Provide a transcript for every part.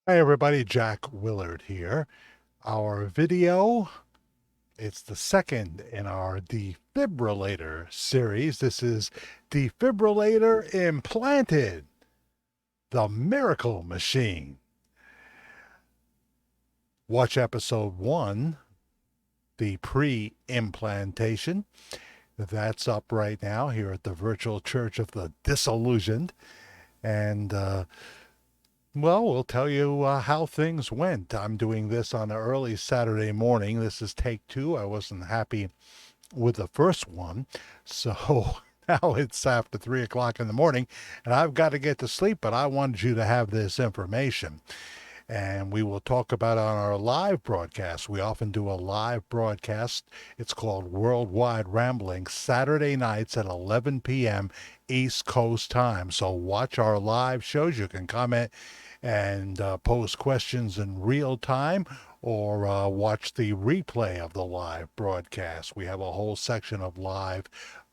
Hi everybody, Jack Willard here. Our video, it's the second in our Defibrillator series. This is Defibrillator Implanted, the Miracle Machine. Watch episode 1, the pre-implantation. That's up right now here at the Virtual Church of the Disillusioned. And well, we'll tell you how things went. I'm doing this on an early Saturday morning. This is take two. I wasn't happy with the first one. So now it's after 3 o'clock in the morning and I've got to get to sleep, but I wanted you to have this information. And we will talk about it on our live broadcast. We often do a live broadcast. It's called Worldwide Rambling, Saturday nights at 11 p.m. East Coast time. So watch our live shows. You can comment and pose questions in real time or watch the replay of the live broadcast. We have a whole section of live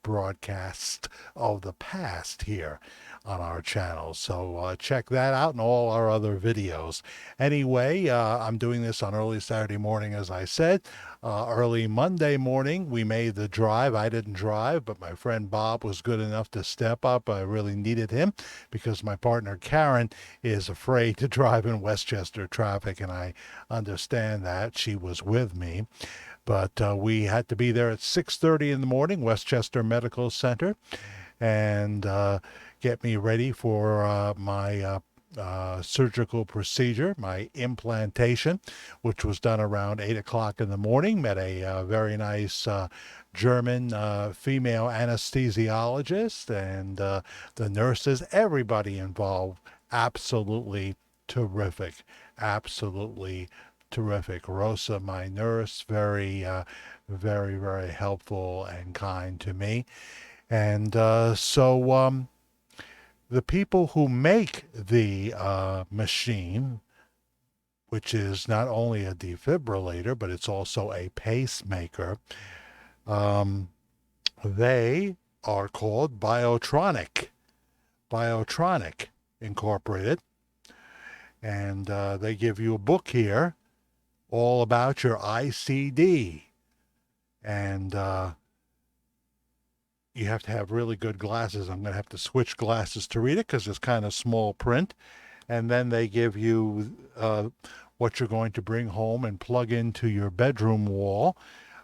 broadcasts of the past here on our channel. So check that out and all our other videos. Anyway, I'm doing this on early Saturday morning, as I said. Early Monday morning, we made the drive. I didn't drive, but my friend Bob was good enough to step up. I really needed him because my partner Karen is afraid to drive in Westchester traffic, and I understand that. She was with me. But we had to be there at 6:30 in the morning, Westchester Medical Center, and get me ready for my surgical procedure, my implantation, which was done around 8 o'clock in the morning. Met a very nice German female anesthesiologist and the nurses, everybody involved, absolutely terrific. Absolutely terrific. Rosa, my nurse, very, very helpful and kind to me. And the people who make the machine, which is not only a defibrillator, but it's also a pacemaker, um, they are called Biotronic Incorporated. And they give you a book here all about your ICD. And you have to have really good glasses. I'm going to have to switch glasses to read it because it's kind of small print. And then they give you what you're going to bring home and plug into your bedroom wall,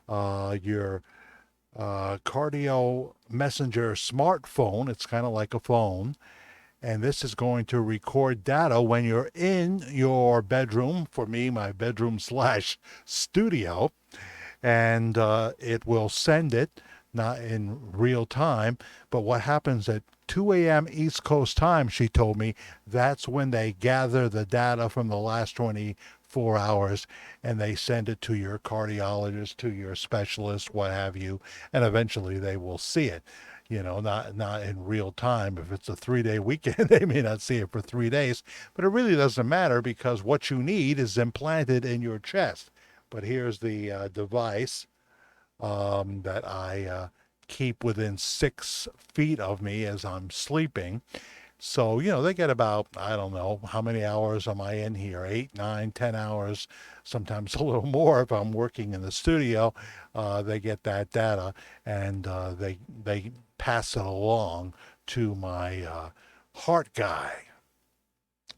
your cardio messenger smartphone. It's kind of like a phone. And this is going to record data when you're in your bedroom. For me, my bedroom slash studio. And it will send it, not in real time, but what happens at 2 a.m. East Coast time, she told me, that's when they gather the data from the last 24 hours and they send it to your cardiologist, to your specialist, what have you, and eventually they will see it. You know, not in real time. If it's a 3-day weekend, they may not see it for 3 days, but it really doesn't matter because what you need is implanted in your chest. But here's the device that I keep within 6 feet of me as I'm sleeping. So, you know, they get about, I don't know, how many hours am I in here? 8, 9, 10 hours, sometimes a little more if I'm working in the studio. They get that data and they pass it along to my heart guy,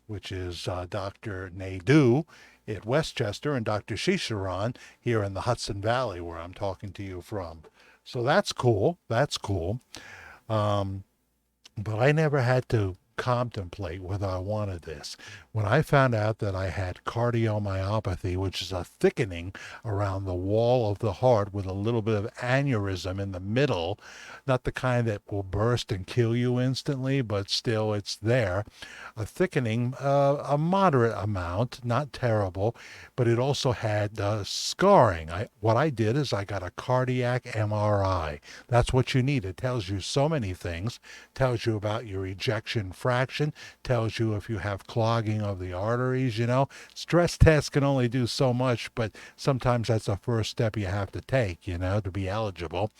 which is Dr. Naidoo at Westchester and Dr. Shisharan here in the Hudson Valley where I'm talking to you from. So that's cool. That's cool. Um, but I never had to contemplate whether I wanted this. When I found out that I had cardiomyopathy, which is a thickening around the wall of the heart with a little bit of aneurysm in the middle, not the kind that will burst and kill you instantly, but still it's there, a thickening, a moderate amount, not terrible, but it also had scarring. What I did is I got a cardiac MRI. That's what you need. It tells you so many things. Tells you about your ejection fraction, tells you if you have clogging of the arteries, you know. Stress tests can only do so much, but sometimes that's the first step you have to take, you know, to be eligible.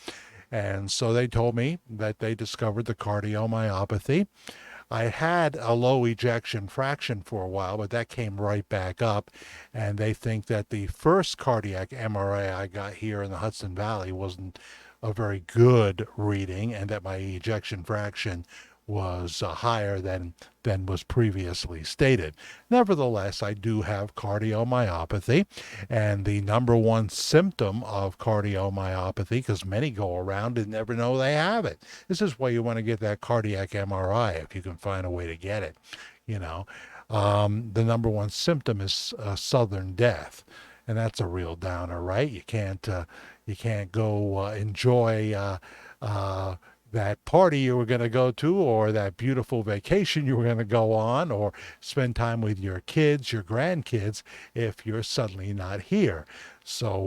And so they told me that they discovered the cardiomyopathy. I had a low ejection fraction for a while, but that came right back up. And they think that the first cardiac MRI I got here in the Hudson Valley wasn't a very good reading, and that my ejection fraction was higher than was previously stated. Nevertheless, I do have cardiomyopathy, and the number one symptom of cardiomyopathy, because many go around and never know they have it. This is why you want to get that cardiac MRI if you can find a way to get it. You know, the number one symptom is sudden death, and that's a real downer, right? You can't go enjoy that party you were going to go to, or that beautiful vacation you were going to go on, or spend time with your kids, your grandkids, if you're suddenly not here. So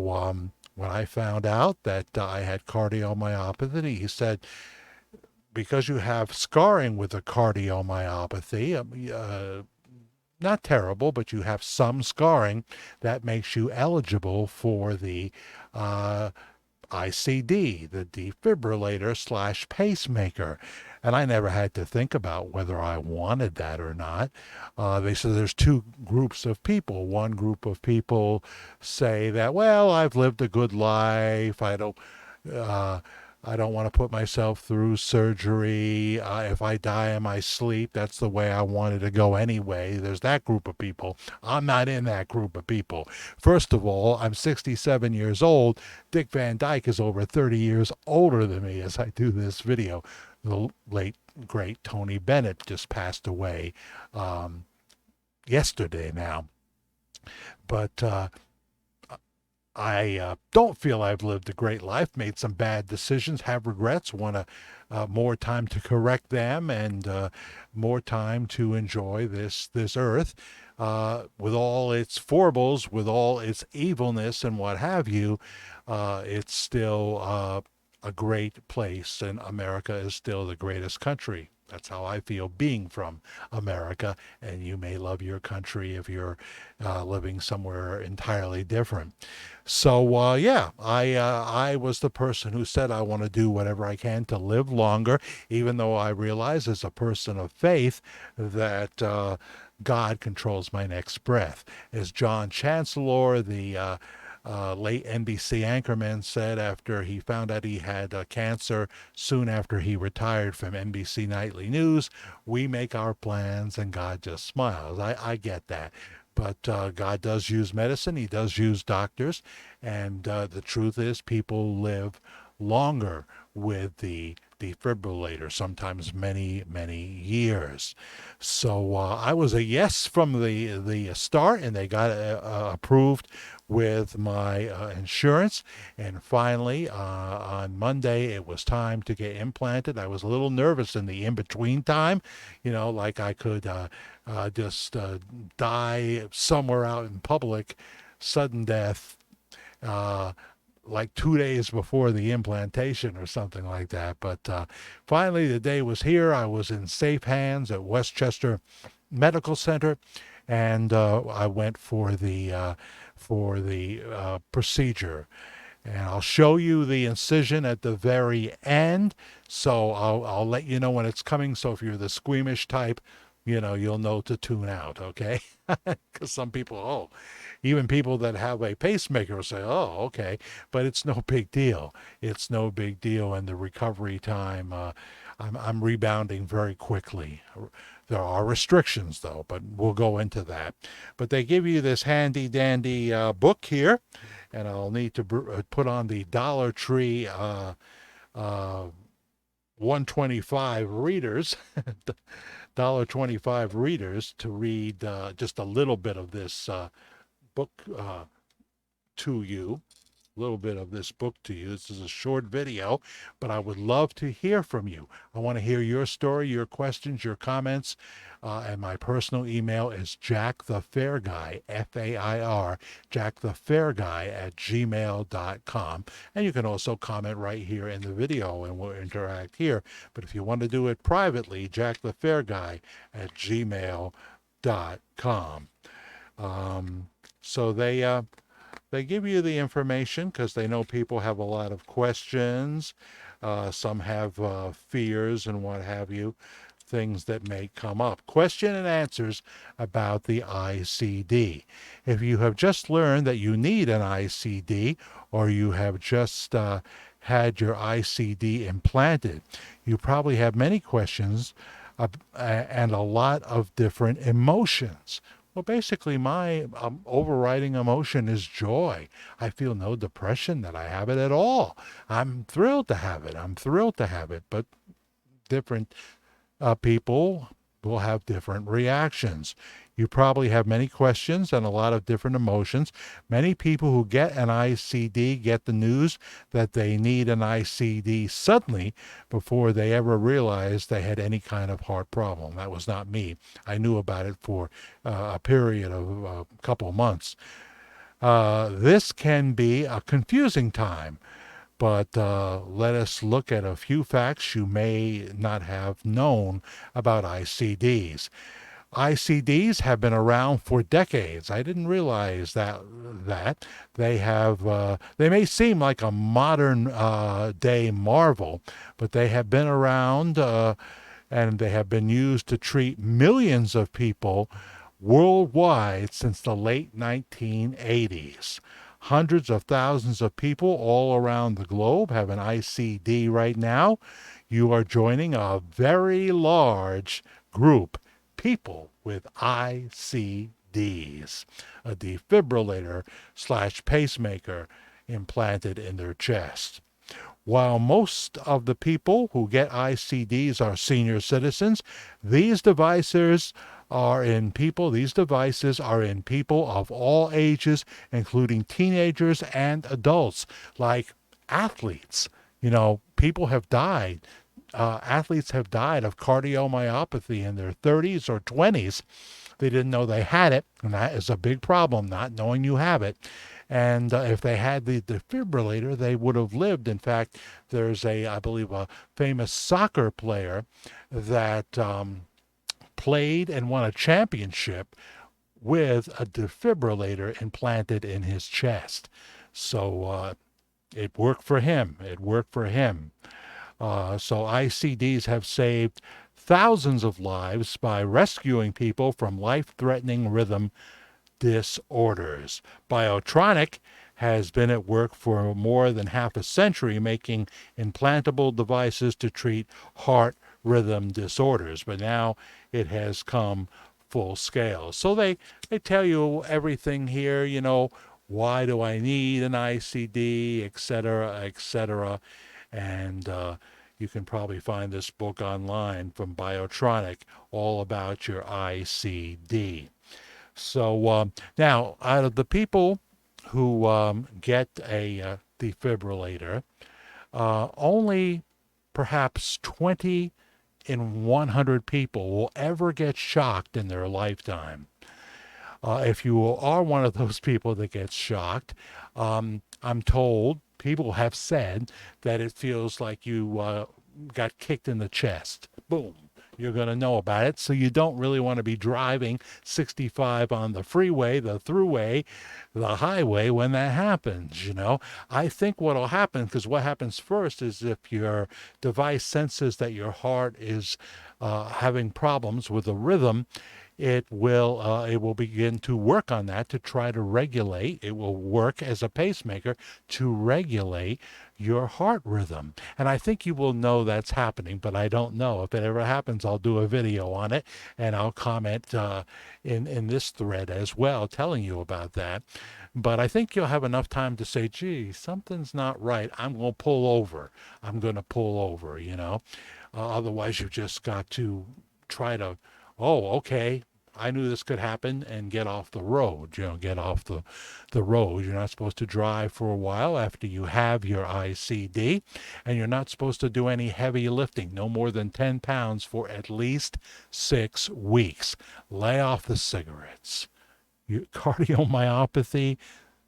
when I found out that I had cardiomyopathy, he said, because you have scarring with a cardiomyopathy, not terrible, but you have some scarring, that makes you eligible for the ICD, the defibrillator slash pacemaker. And I never had to think about whether I wanted that or not. They said there's two groups of people. One group of people say that, well, I've lived a good life. Uh, I don't want to put myself through surgery. If I die in my sleep, that's the way I wanted to go anyway. There's that group of people. I'm not in that group of people. First of all, I'm 67 years old. Dick Van Dyke is over 30 years older than me as I do this video. The late, great Tony Bennett just passed away yesterday now. But I don't feel I've lived a great life, made some bad decisions, have regrets, want more time to correct them, and more time to enjoy this earth with all its foibles, with all its evilness and what have you. It's still a great place, and America is still the greatest country. That's how I feel being from America, and you may love your country if you're living somewhere entirely different. So yeah, I was the person who said I want to do whatever I can to live longer, even though I realize as a person of faith that God controls my next breath. As John Chancellor, the late NBC anchorman, said after he found out he had cancer soon after he retired from NBC Nightly News, we make our plans and God just smiles. I get that. But God does use medicine. He does use doctors. And the truth is people live longer with the defibrillator, sometimes many, many years. So I was a yes from the start, and they got approved with my insurance. And finally, on Monday, it was time to get implanted. I was a little nervous in the in-between time, like I could just die somewhere out in public, sudden death, like 2 days before the implantation or something like that. But finally, the day was here. I was in safe hands at Westchester Medical Center, and I went for the procedure. And I'll show you the incision at the very end. So I'll let you know when it's coming. So if you're the squeamish type, you'll know to tune out, okay? Because some people, even people that have a pacemaker will say, oh, okay. But it's no big deal. It's no big deal. And the recovery time, I'm rebounding very quickly. There are restrictions, though, but we'll go into that. But they give you this handy dandy book here, and I'll need to put on the Dollar Tree 125 readers, $1.25 readers to read just a little bit of this book to you. A little bit of this book to you. This is a short video, but I would love to hear from you. I want to hear your story, your questions, your comments, and my personal email is jackthefairguy, F-A-I-R, jackthefairguy@gmail.com. And you can also comment right here in the video, and we'll interact here. But if you want to do it privately, jackthefairguy@gmail.com. So they give you the information because they know people have a lot of questions. Some have fears and what have you. things that may come up. Question and answers about the ICD. If you have just learned that you need an ICD, or you have just had your ICD implanted, you probably have many questions and a lot of different emotions. Well, basically, my overriding emotion is joy. I feel no depression, that I have it at all. I'm thrilled to have it. I'm thrilled to have it. But different people will have different reactions. You probably have many questions and a lot of different emotions. Many people who get an ICD get the news that they need an ICD suddenly before they ever realized they had any kind of heart problem. That was not me. I knew about it for a period of a couple of months. This can be a confusing time. But let us look at a few facts you may not have known about ICDs. ICDs have been around for decades. I didn't realize that they have. They may seem like a modern day marvel, but they have been around and they have been used to treat millions of people worldwide since the late 1980s. Hundreds of thousands of people all around the globe have an ICD right now. You are joining a very large group, people with ICDs, a defibrillator / pacemaker implanted in their chest. While most of the people who get ICDs are senior citizens, these devices are in people of all ages, including teenagers and adults, like athletes. You know, people have died. Athletes have died of cardiomyopathy in their 30s or 20s. They didn't know they had it, and that is a big problem, not knowing you have it. And if they had the defibrillator, they would have lived. In fact, there's I believe, a famous soccer player that played and won a championship with a defibrillator implanted in his chest. So it worked for him. It worked for him. So ICDs have saved thousands of lives by rescuing people from life-threatening rhythm disorders. Biotronic has been at work for more than half a century making implantable devices to treat heart rhythm disorders, but now it has come full scale. So they tell you everything here, you know, why do I need an ICD, etc., etc., and you can probably find this book online from Biotronic, all about your ICD. So now, out of the people who get a defibrillator, only perhaps 20 in 100 people will ever get shocked in their lifetime. If you are one of those people that gets shocked, I'm told, people have said, that it feels like you got kicked in the chest. Boom. You're going to know about it. So you don't really want to be driving 65 on the freeway, the thruway, the highway when that happens, you know. I think what will happen, because what happens first is if your device senses that your heart is having problems with the rhythm, it will begin to work on that to try to regulate. It will work as a pacemaker to regulate your heart rhythm. And I think you will know that's happening, but I don't know. If it ever happens, I'll do a video on it, and I'll comment in this thread as well, telling you about that. But I think you'll have enough time to say, gee, something's not right. I'm going to pull over. I'm going to pull over, you know. Otherwise, you've just got to try to, oh, okay, I knew this could happen, and get off the road, you know, get off the road. You're not supposed to drive for a while after you have your ICD, and you're not supposed to do any heavy lifting, no more than 10 pounds for at least 6 weeks. Lay off the cigarettes. Cardiomyopathy,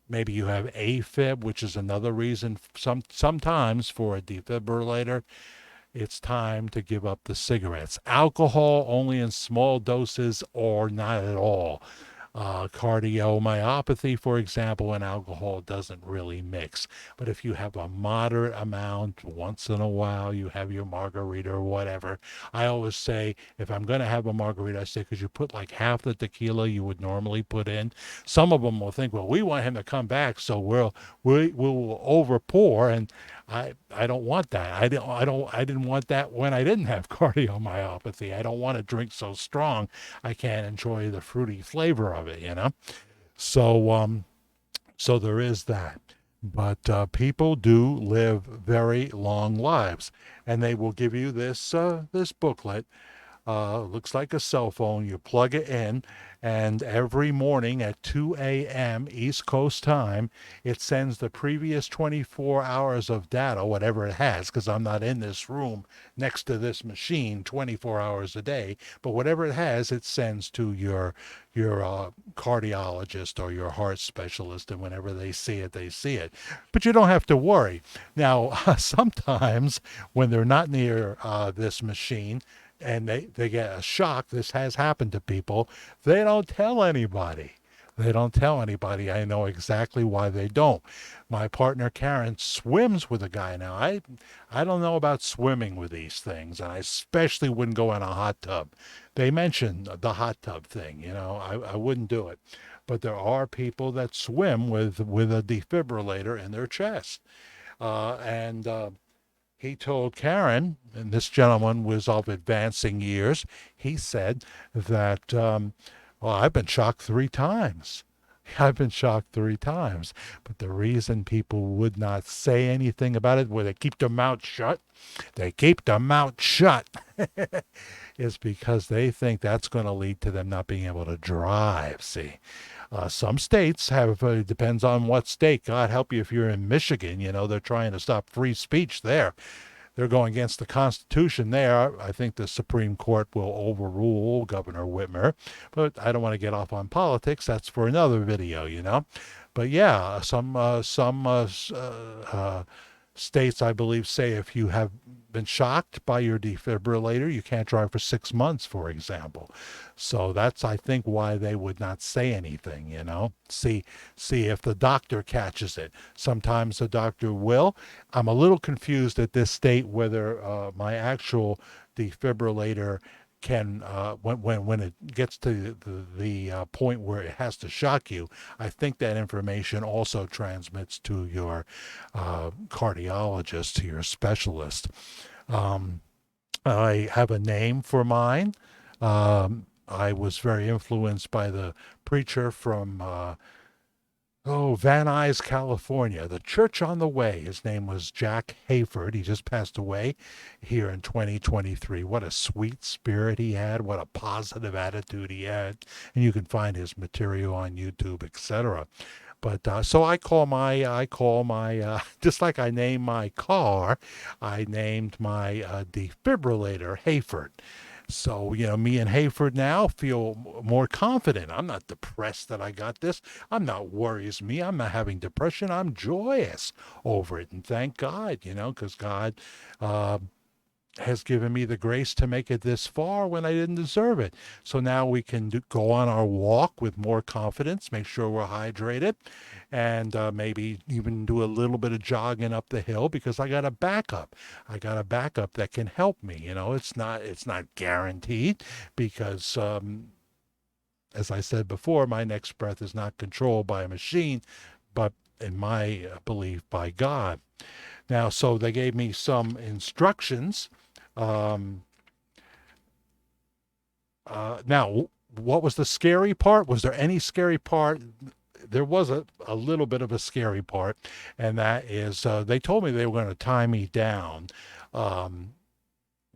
maybe you have AFib, which is another reason sometimes for a defibrillator. It's time to give up the cigarettes. Alcohol only in small doses or not at all. Cardiomyopathy, for example, and alcohol doesn't really mix. But if you have a moderate amount, once in a while you have your margarita or whatever, I always say, if I'm going to have a margarita, I say, could you put like half the tequila you would normally put in? Some of them will think, well, we want him to come back, so we'll over pour, and I don't want that. I didn't want that when I didn't have cardiomyopathy. I don't want to drink so strong I can't enjoy the fruity flavor of it, you know. So there is that. But people do live very long lives, and they will give you this booklet. Looks like a cell phone. You plug it in, and every morning at 2 a.m. East Coast time, it sends the previous 24 hours of data, whatever it has, because I'm not in this room next to this machine 24 hours a day. But whatever it has, it sends to your cardiologist or your heart specialist, and whenever they see it, they see it. But you don't have to worry. Now, sometimes when they're not near this machine, and they get a shock. This has happened to people. They don't tell anybody. They don't tell anybody. I know exactly why they don't. My partner Karen swims with a guy now. I don't know about swimming with these things, and I especially wouldn't go in a hot tub. They mentioned the hot tub thing. You know, I wouldn't do it. But there are people that swim with a defibrillator in their chest, and he told Karen, and this gentleman was of advancing years, he said that, well, I've been shocked 3 times. I've been shocked 3 times. But the reason people would not say anything about it, where they keep their mouth shut, they keep their mouth shut, is because they think that's going to lead to them not being able to drive, see. Some states have, depends on what state. God help you if you're in Michigan, you know, they're trying to stop free speech there. They're going against the Constitution there. I think the Supreme Court will overrule Governor Whitmer, but I don't want to get off on politics. That's for another video, you know. But yeah, some states, I believe, say if you have been shocked by your defibrillator, you can't drive for 6 months, for example. So that's, I think, why they would not say anything, you know. See if the doctor catches it. Sometimes the doctor will. I'm a little confused at this state whether my actual defibrillator can, when it gets to the point where it has to shock you, I think that information also transmits to your cardiologist, to your specialist. I have a name for mine. I was very influenced by the preacher from Van Nuys, California, the Church on the Way. His name was Jack Hayford. He just passed away here in 2023. What a sweet spirit he had. What a positive attitude he had. And you can find his material on YouTube, etc. But so I call my just like I named my car, I named my defibrillator Hayford. So, you know, me and Hayford now feel more confident. I'm not depressed that I got this. I'm not worries me. I'm not having depression. I'm joyous over it. And thank God, you know, because God has given me the grace to make it this far when I didn't deserve it. So now we can go on our walk with more confidence, make sure we're hydrated, and maybe even do a little bit of jogging up the hill because I got a backup. I got a backup that can help me. You know, it's not guaranteed because as I said before, my next breath is not controlled by a machine, but in my belief by God. Now, so they gave me some instructions. Now, what was the scary part? Was there any scary part? There was a little bit of a scary part, and that is they told me they were going to tie me down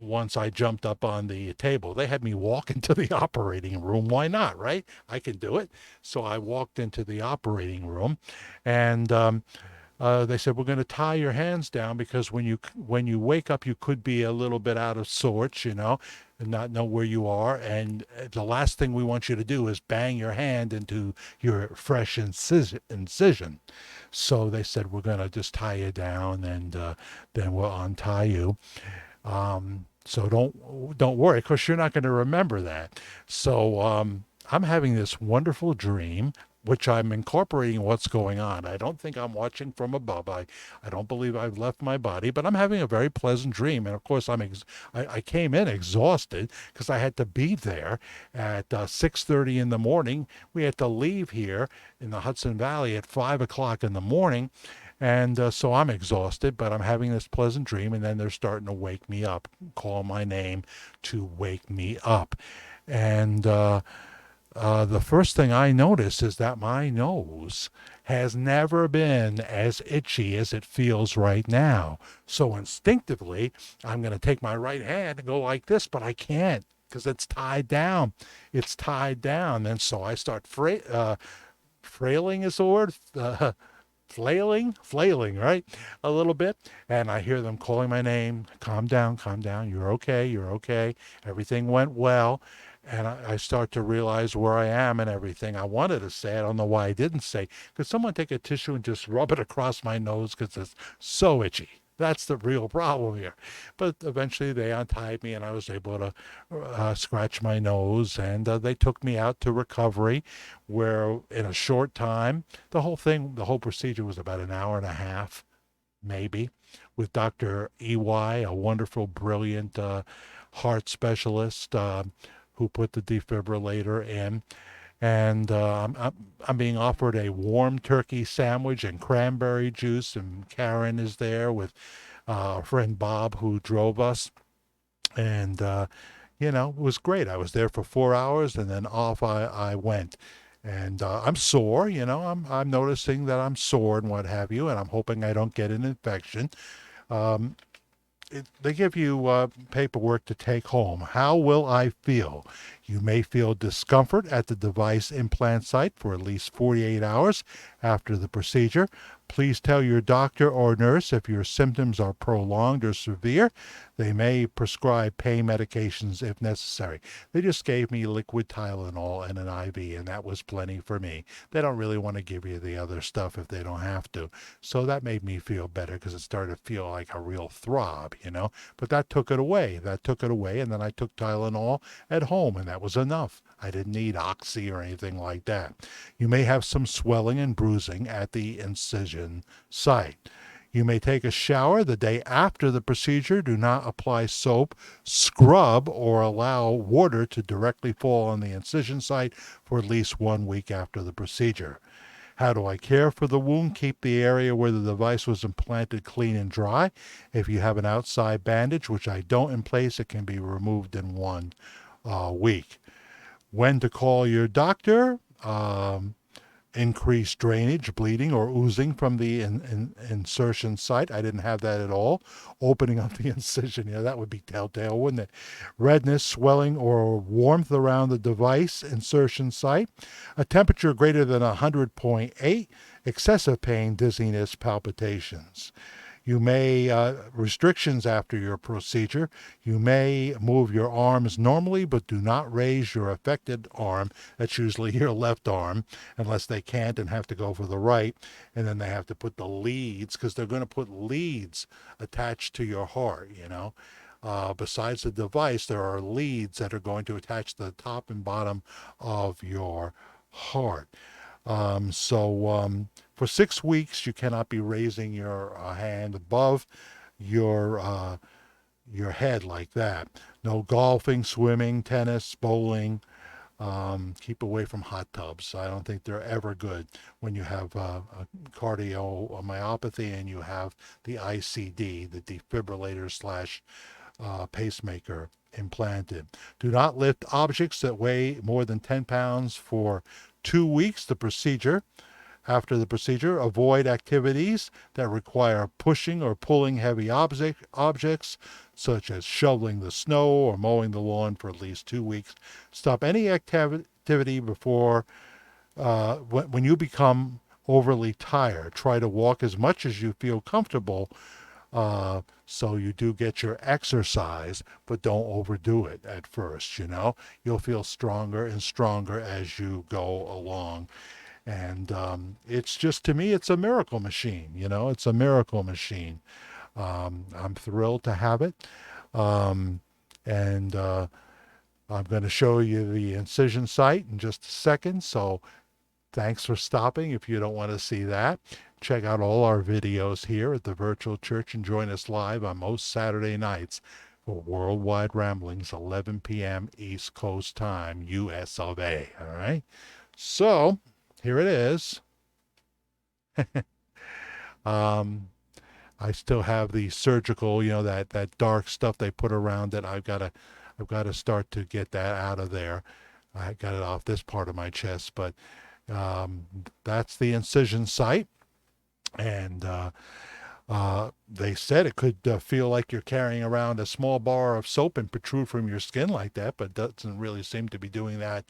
once I jumped up on the table. They had me walk into the operating room. Why not, right? I can do it. So I walked into the operating room, and they said, we're going to tie your hands down because when you wake up, you could be a little bit out of sorts, you know, and not know where you are. And the last thing we want you to do is bang your hand into your fresh incision. So they said, we're going to just tie you down, and then we'll untie you. So don't worry, because you're not going to remember that. So I'm having this wonderful dream, which I'm incorporating what's going on. I don't think I'm watching from above. I don't believe I've left my body, but I'm having a very pleasant dream. And of course, I came in exhausted because I had to be there at 6:30 in the morning. We had to leave here in the Hudson Valley at 5 o'clock in the morning. And so I'm exhausted, but I'm having this pleasant dream, and then they're starting to wake me up, call my name to wake me up. And the first thing I notice is that my nose has never been as itchy as it feels right now. So instinctively, I'm going to take my right hand and go like this, but I can't because it's tied down. It's tied down. And so I start frailing is the word? Flailing, right? A little bit. And I hear them calling my name. Calm down. You're okay, you're okay. Everything went well. And I start to realize where I am and everything. I wanted to say, I don't know why I didn't say. Could someone take a tissue and just rub it across my nose because it's so itchy? That's the real problem here. But eventually they untied me and I was able to scratch my nose. And they took me out to recovery where in a short time, the whole procedure was about an hour and a half, maybe, with Dr. EY, a wonderful, brilliant heart specialist who put the defibrillator in. And I'm being offered a warm turkey sandwich and cranberry juice, and Karen is there with our friend Bob who drove us. And, it was great. I was there for 4 hours and then off I went. And I'm sore, I'm noticing that I'm sore and what have you, and I'm hoping I don't get an infection. Um, they give you paperwork to take home. How will I feel? You may feel discomfort at the device implant site for at least 48 hours after the procedure. Please tell your doctor or nurse if your symptoms are prolonged or severe. They may prescribe pain medications if necessary. They just gave me liquid Tylenol and an IV, and that was plenty for me. They don't really want to give you the other stuff if they don't have to. So that made me feel better because it started to feel like a real throb, But that took it away. And then I took Tylenol at home, and that was enough. I didn't need Oxy or anything like that. You may have some swelling and bruising at the incision site. You may take a shower the day after the procedure. Do not apply soap, scrub, or allow water to directly fall on the incision site for at least 1 week after the procedure. How do I care for the wound? Keep the area where the device was implanted clean and dry. If you have an outside bandage, which I don't, in place, it can be removed in 1 week. When to call your doctor? Increased drainage, bleeding, or oozing from the insertion site. I didn't have that at all. Opening up the incision, that would be telltale, wouldn't it? Redness, swelling, or warmth around the device insertion site. A temperature greater than 100.8. Excessive pain, dizziness, palpitations. You may, restrictions after your procedure. You may move your arms normally, but do not raise your affected arm. That's usually your left arm, unless they can't and have to go for the right. And then they have to put the leads, because they're going to put leads attached to your heart, Besides the device, there are leads that are going to attach to the top and bottom of your heart. For 6 weeks, you cannot be raising your hand above your head like that. No golfing, swimming, tennis, bowling. Keep away from hot tubs. I don't think they're ever good when you have a cardiomyopathy and you have the ICD, the defibrillator slash pacemaker implanted. Do not lift objects that weigh more than 10 pounds for 2 weeks. After the procedure, avoid activities that require pushing or pulling heavy objects, such as shoveling the snow or mowing the lawn for at least 2 weeks. Stop any activity before when you become overly tired. Try to walk as much as you feel comfortable, so you do get your exercise, but don't overdo it at first, You'll feel stronger and stronger as you go along. And it's just, to me, it's a miracle machine, It's a miracle machine. I'm thrilled to have it. And I'm going to show you the incision site in just a second, so thanks for stopping. If you don't want to see that, check out all our videos here at the Virtual Church and join us live on most Saturday nights for Worldwide Ramblings, 11 p.m. East Coast time, US of A. All right? So, here it is. um, I still have the surgical, that dark stuff they put around it. I've got to start to get that out of there. I got it off this part of my chest, but that's the incision site. And they said it could feel like you're carrying around a small bar of soap and protrude from your skin like that, but doesn't really seem to be doing that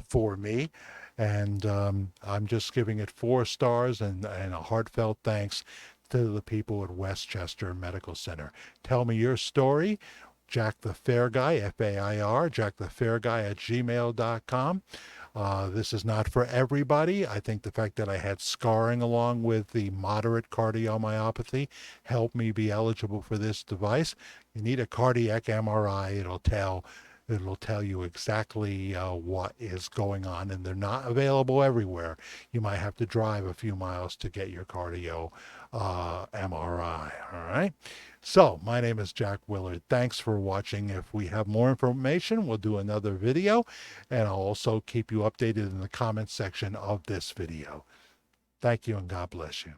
for me. And I'm just giving it 4 stars and a heartfelt thanks to the people at Westchester Medical Center. Tell me your story. Jack the Fair Guy, F-A-I-R, jackthefairguy at gmail.com. This is not for everybody. I think the fact that I had scarring along with the moderate cardiomyopathy helped me be eligible for this device. You need a cardiac MRI. It'll tell you exactly what is going on, and they're not available everywhere. You might have to drive a few miles to get your cardio MRI. All right. So my name is Jack Willard. Thanks for watching. If we have more information, we'll do another video, and I'll also keep you updated in the comments section of this video. Thank you, and God bless you.